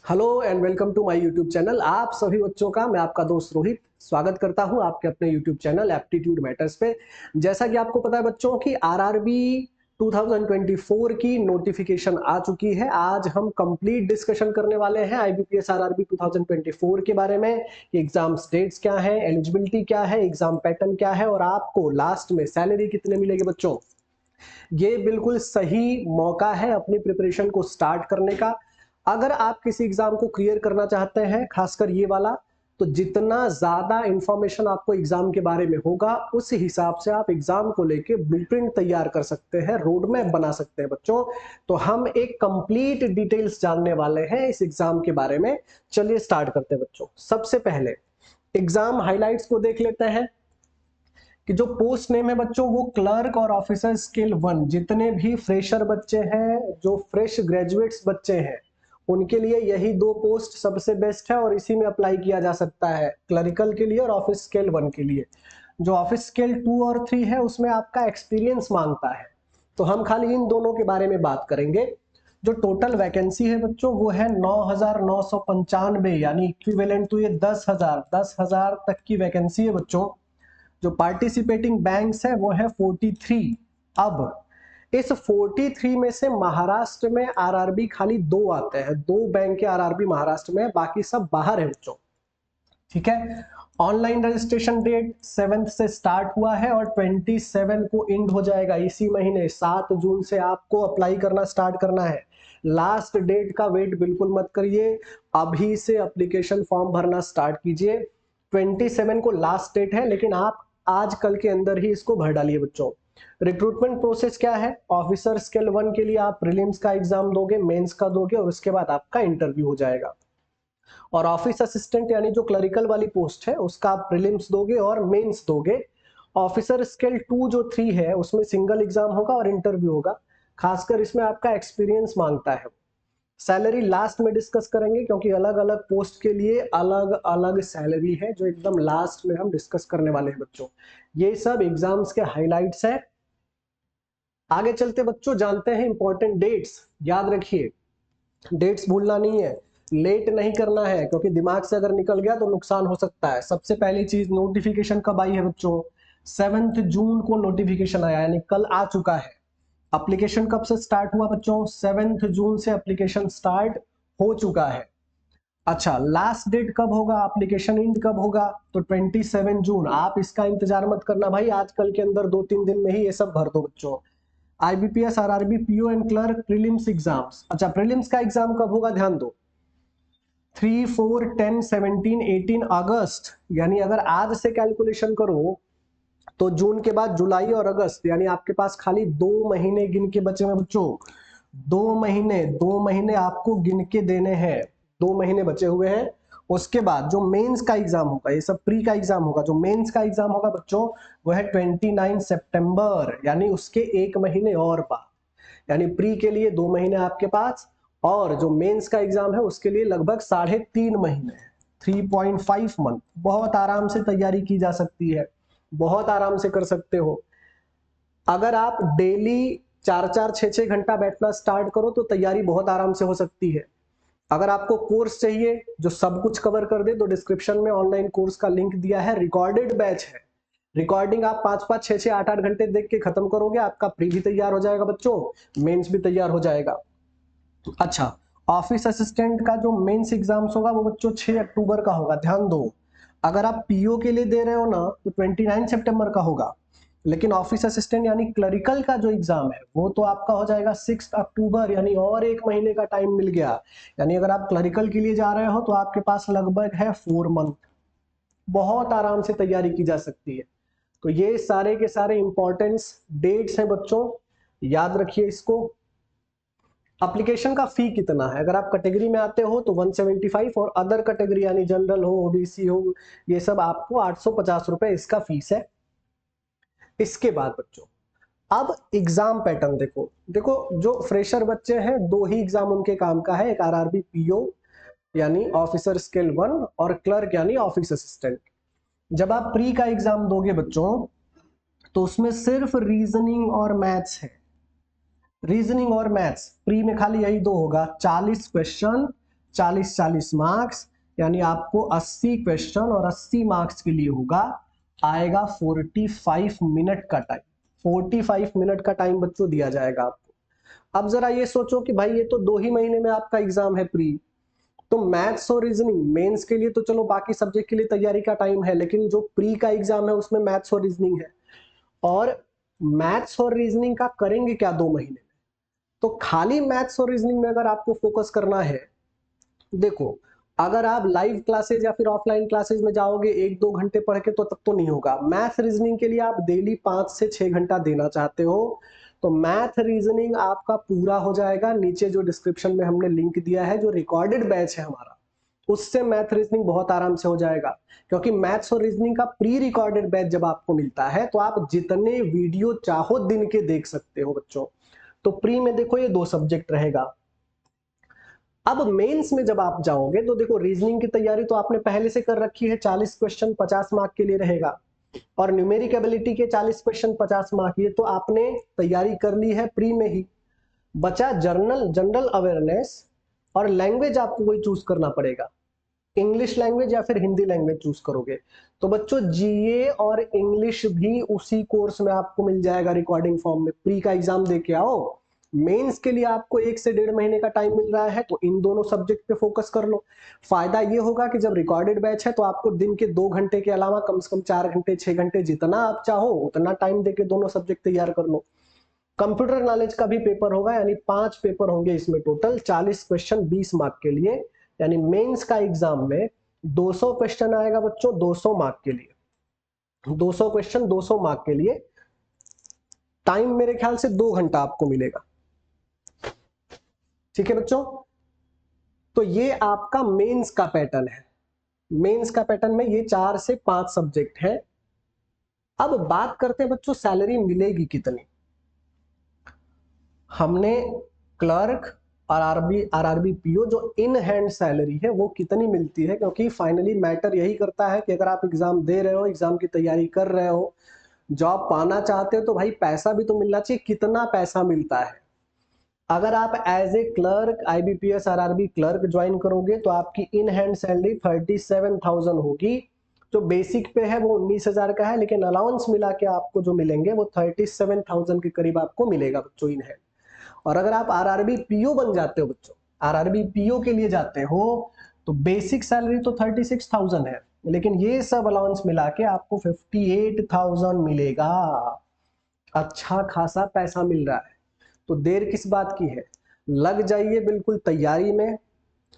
Hello and welcome to my YouTube channel. आप सभी बच्चों का मैं आपका दोस्त रोहित स्वागत करता हूं आपके अपने यूट्यूब चैनल एप्टीट्यूड मैटर्स पे। जैसा कि आपको पता है बच्चों की आरआरबी 2024 की नोटिफिकेशन आ चुकी है। आज हम कंप्लीट डिस्कशन करने वाले हैं आईबीपीएस आरआरबी 2024 के बारे में। एग्जाम डेट्स क्या है, एलिजिबिलिटी क्या है, एग्जाम पैटर्न क्या है और आपको लास्ट में सैलरी कितने मिलेगी बच्चों। ये बिल्कुल सही मौका है अपनी प्रिपरेशन को स्टार्ट करने का। अगर आप किसी एग्जाम को क्लियर करना चाहते हैं, खासकर ये वाला, तो जितना ज्यादा इंफॉर्मेशन आपको एग्जाम के बारे में होगा उस हिसाब से आप एग्जाम को लेके ब्लूप्रिंट तैयार कर सकते हैं, रोड मैप बना सकते हैं बच्चों। तो हम एक कंप्लीट डिटेल्स जानने वाले हैं इस एग्जाम के बारे में। चलिए स्टार्ट करते हैं बच्चों। सबसे पहले एग्जाम हाइलाइट्स को देख लेते हैं कि जो पोस्ट नेम है बच्चों वो क्लर्क और ऑफिसर स्किल 1। जितने भी फ्रेशर बच्चे हैं, जो फ्रेश ग्रेजुएट्स बच्चे हैं, उनके लिए यही दो पोस्ट सबसे बेस्ट है और इसी में अप्लाई किया जा सकता है, क्लरिकल के लिए और ऑफिस स्केल 1 के लिए। जो ऑफिस स्केल 2 और 3 है उसमें आपका एक्सपीरियंस मांगता है, तो हम खाली इन दोनों के बारे में बात करेंगे। जो टोटल वैकेंसी है बच्चों वो है 9,995, यानी इक्विवेलेंट टू ये 10,000 तक की वैकेंसी है बच्चों। जो पार्टिसिपेटिंग बैंक्स है वो है 43। अब इस 43 में से महाराष्ट्र में आरआरबी खाली दो आते हैं, दो बैंक के आरआरबी महाराष्ट्र में, बाकी सब बाहर है बच्चों। ठीक है। ऑनलाइन रजिस्ट्रेशन डेट 7 से स्टार्ट हुआ है और 27 को एंड हो जाएगा। इसी महीने 7 जून से आपको अप्लाई करना स्टार्ट करना है। लास्ट डेट का वेट बिल्कुल मत करिए, अभी से एप्लीकेशन फॉर्म भरना स्टार्ट कीजिए। 27 को लास्ट डेट है, लेकिन आप आज कल के अंदर ही इसको भर डालिए बच्चों। रिक्रूटमेंट प्रोसेस क्या है? ऑफिसर स्केल 1 के लिए आप प्रीलिम्स का एग्जाम दोगे, मेंस का दोगे और उसके बाद आपका इंटरव्यू हो जाएगा। और ऑफिस असिस्टेंट यानी जो क्लरिकल वाली पोस्ट है उसका आप प्रीलिम्स दोगे और मेंस दोगे। ऑफिसर स्केल 2 जो 3 है उसमें सिंगल एग्जाम होगा और इंटरव्यू होगा। खासकर इसमें आपका एक्सपीरियंस मांगता है। सैलरी लास्ट में डिस्कस करेंगे क्योंकि अलग अलग पोस्ट के लिए अलग अलग सैलरी है, जो एकदम लास्ट में हम डिस्कस करने वाले हैं बच्चों। ये सब एग्जाम्स के हाइलाइट्स है। आगे चलते बच्चों जानते हैं इंपॉर्टेंट डेट्स। याद रखिए, डेट्स भूलना नहीं है, लेट नहीं करना है, क्योंकि दिमाग से अगर निकल गया तो नुकसान हो सकता है। सबसे पहली चीज, नोटिफिकेशन कब आई है बच्चों? 7 जून को नोटिफिकेशन आया, यानी कल आ चुका है। एप्लीकेशन कब से स्टार्ट हुआ बच्चों? 7 जून से एप्लीकेशन स्टार्ट हो चुका है। अच्छा, लास्ट डेट कब होगा, एप्लीकेशन एंड कब होगा? तो 27 जून। आप इसका इंतजार मत करना भाई, आजकल के अंदर 2-3 दिन में ही ये सब भर दो बच्चों। IBPS RRB PO and clerk prelims exams. अच्छा, प्रीलिम्स का एग्जाम कब होगा ध्यान दो, 3, 4, 10, 17, 18 अगस्त। यानी अगर आज से कैलकुलेशन करो तो जून के बाद जुलाई और अगस्त, यानी आपके पास खाली 2 महीने गिन के बचे हैं बच्चों। 2 महीने आपको गिन के देने हैं, 2 महीने बचे हुए हैं। उसके बाद जो मेंस का एग्जाम होगा, ये सब प्री का एग्जाम होगा, जो मेंस का एग्जाम होगा बच्चों वो है 29 सितंबर, यानी उसके 1 महीने और बाद। यानी प्री के लिए 2 महीने आपके पास और जो मेंस का एग्जाम है उसके लिए लगभग 3.5 महीने, 3.5 मंथ। बहुत आराम से तैयारी की जा सकती है, बहुत आराम से कर सकते हो। अगर आप डेली 4-4, 6-6 घंटा बैठना स्टार्ट करो तो तैयारी बहुत आराम से हो सकती है। अगर आपको कोर्स चाहिए जो सब कुछ कवर कर दे तो डिस्क्रिप्शन में ऑनलाइन कोर्स का लिंक दिया है, रिकॉर्डेड बैच है। रिकॉर्डिंग आप 5-5, 6-6, 8-8 घंटे देख के खत्म करोगे, आपका प्री भी तैयार हो जाएगा बच्चों, मेंस भी तैयार हो जाएगा। अच्छा, ऑफिस असिस्टेंट का जो मेंस एग्जाम्स होगा वो बच्चों 6 अक्टूबर का होगा, ध्यान दो। अगर आप पीओ के लिए दे रहे हो ना तो 29 सितंबर का होगा, लेकिन ऑफिस असिस्टेंट यानी क्लरिकल का जो एग्जाम है वो तो आपका हो जाएगा 6 अक्टूबर, यानी और 1 महीने का टाइम मिल गया। यानी अगर आप क्लरिकल के लिए जा रहे हो तो आपके पास लगभग है 4 मंथ, बहुत आराम से तैयारी की जा सकती है। तो ये सारे के सारे इंपॉर्टेंस डेट्स हैं बच्चों, याद रखिए इसको। एप्लीकेशन का फी कितना है? अगर आप कैटेगरी में आते हो तो 175 और अदर कैटेगरी यानी जनरल हो, ओबीसी हो, ये सब आपको 850 रुपए इसका फीस है। इसके बाद बच्चों अब एग्जाम पैटर्न देखो। देखो, जो फ्रेशर बच्चे हैं दो ही एग्जाम उनके काम का है, एक आरआरबी पीओ यानी ऑफिसर स्केल 1 और क्लर्क यानी ऑफिस असिस्टेंट। जब आप प्री का एग्जाम दोगे बच्चों तो उसमें सिर्फ रीजनिंग और मैथ्स है। रीजनिंग और मैथ्स प्री में खाली यही दो होगा, 40 क्वेश्चन 40-40 मार्क्स, यानी आपको 80 क्वेश्चन और 80 मार्क्स के लिए होगा आएगा 45 मिनट का टाइम। 45 मिनट का टाइम बच्चों दिया जाएगा आपको। अब जरा ये सोचो कि भाई ये तो 2 ही महीने में आपका एग्जाम है प्री, तो मैथ्स और रीजनिंग मेंस के लिए तो चलो बाकी सब्जेक्ट के लिए तैयारी का टाइम है, लेकिन जो प्री का एग्जाम है उसमें मैथ्स और रीजनिंग है, और मैथ्स और रीजनिंग का करेंगे क्या 2 महीने में? तो खाली मैथ्स और रीजनिंग में अगर आपको फोकस करना है, देखो अगर आप लाइव क्लासेस या फिर ऑफलाइन क्लासेस में जाओगे 1-2 घंटे पढ़ के, तो तब तो नहीं होगा। मैथ रीजनिंग के लिए आप डेली 5 से 6 घंटा देना चाहते हो, तो मैथ रीजनिंग आपका पूरा हो जाएगा। नीचे जो डिस्क्रिप्शन में हमने लिंक दिया है, जो रिकॉर्डेड बैच है हमारा, उससे मैथ रीजनिंग बहुत आराम से हो जाएगा। क्योंकि मैथ्स और रीजनिंग का प्री रिकॉर्डेड बैच जब आपको मिलता है, तो आप जितने वीडियो चाहो दिन के देख सकते हो बच्चों। तो प्री में देखो ये 2 सब्जेक्ट रहेगा। अब मेंस में जब आप जाओगे तो देखो रीजनिंग की तैयारी तो आपने पहले से कर रखी है, 40 क्वेश्चन 50 मार्क के लिए रहेगा, और न्यूमेरिक एबिलिटी के 40 क्वेश्चन 50 मार्क, ये तो आपने तैयारी कर ली है प्री में ही। बचा जनरल अवेयरनेस और लैंग्वेज, आपको कोई चूज करना पड़ेगा, इंग्लिश लैंग्वेज या फिर हिंदी लैंग्वेज चूज करोगे। तो बच्चों जीए और इंग्लिश भी उसी कोर्स में आपको मिल जाएगा रिकॉर्डिंग फॉर्म में। प्री का एग्जाम दे के आओ, मेंस के लिए आपको 1 से 1.5 महीने का टाइम मिल रहा है, तो इन दोनों सब्जेक्ट पे फोकस कर लो। फायदा ये होगा कि जब रिकॉर्डेड बैच है तो आपको दिन के 2 घंटे के अलावा कम से कम 4 घंटे 6 घंटे जितना आप चाहो उतना टाइम देके दोनों सब्जेक्ट तैयार कर लो। कंप्यूटर नॉलेज का भी पेपर होगा, यानी 5 पेपर होंगे इसमें टोटल, 40 क्वेश्चन 20 मार्क के लिए, यानी मेंस का एग्जाम में 200 क्वेश्चन आएगा बच्चों 200 मार्क के लिए। 200 क्वेश्चन 200 मार्क के लिए टाइम मेरे ख्याल से 2 घंटा आपको मिलेगा। ठीक है बच्चों, तो ये आपका मेंस का पैटर्न है। मेंस का पैटर्न में ये 4 से 5 सब्जेक्ट है। अब बात करते हैं बच्चों सैलरी मिलेगी कितनी। हमने क्लर्क और आरआरबी पीओ जो इन हैंड सैलरी है वो कितनी मिलती है, क्योंकि फाइनली मैटर यही करता है कि अगर आप एग्जाम दे रहे हो, एग्जाम की तैयारी कर रहे हो, जॉब पाना चाहते हो, तो भाई पैसा भी तो मिलना चाहिए। कितना पैसा मिलता है? अगर आप as a clerk IBPS RRB clerk join करोगे तो आपकी इन हैंड सैलरी 37,000 होगी। जो बेसिक पे है वो 19,000 का है, लेकिन अलाउंस मिला के आपको जो मिलेंगे वो 37,000 के करीब आपको मिलेगा बच्चों इन हैंड। और अगर आप आरआरबी पीओ बन जाते हो बच्चों, आरआरबी पीओ के लिए जाते हो, तो बेसिक सैलरी तो 36,000 है, लेकिन ये सब अलाउंस मिला के आपको 58,000 मिलेगा। अच्छा खासा पैसा मिल रहा है, तो देर किस बात की है? लग जाइए बिल्कुल तैयारी में,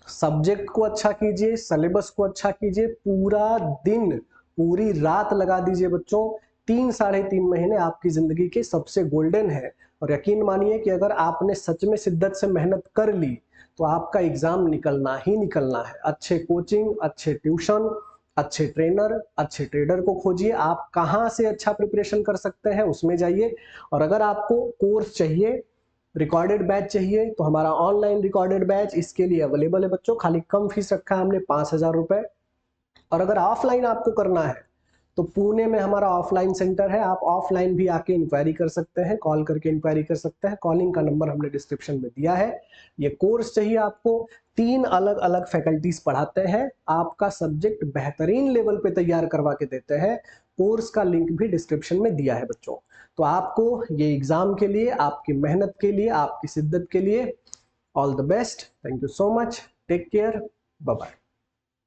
सब्जेक्ट को अच्छा कीजिए, सिलेबस को अच्छा कीजिए, पूरा दिन पूरी रात लगा दीजिए बच्चों। 3-3.5 महीने आपकी जिंदगी के सबसे गोल्डन है, और यकीन मानिए कि अगर आपने सच में शिद्दत से मेहनत कर ली तो आपका एग्जाम निकलना ही निकलना है। अच्छे कोचिंग, अच्छे ट्यूशन, अच्छे ट्रेनर, अच्छे ट्रेडर को खोजिए। आप कहाँ से अच्छा प्रिपरेशन कर सकते हैं उसमें जाइए। और अगर आपको कोर्स चाहिए, रिकॉर्डेड बैच चाहिए, तो हमारा ऑनलाइन रिकॉर्डेड बैच इसके लिए अवेलेबल है बच्चों। खाली कम फीस रखा है हमने 5,000 रुपए। और अगर ऑफलाइन आपको करना है तो पुणे में हमारा ऑफलाइन सेंटर है, आप ऑफलाइन भी आके इंक्वायरी कर सकते हैं, कॉल करके इंक्वायरी कर सकते हैं। कॉलिंग का नंबर हमने डिस्क्रिप्शन में दिया है। ये कोर्स चाहिए आपको, 3 अलग अलग फैकल्टीज पढ़ाते हैं, आपका सब्जेक्ट बेहतरीन लेवल पे तैयार करवा के देते हैं। कोर्स का लिंक भी डिस्क्रिप्शन में दिया है बच्चों। तो आपको ये एग्जाम के लिए, आपकी मेहनत के लिए, आपकी शिद्दत के लिए all the best. Thank you so much, take care, bye bye.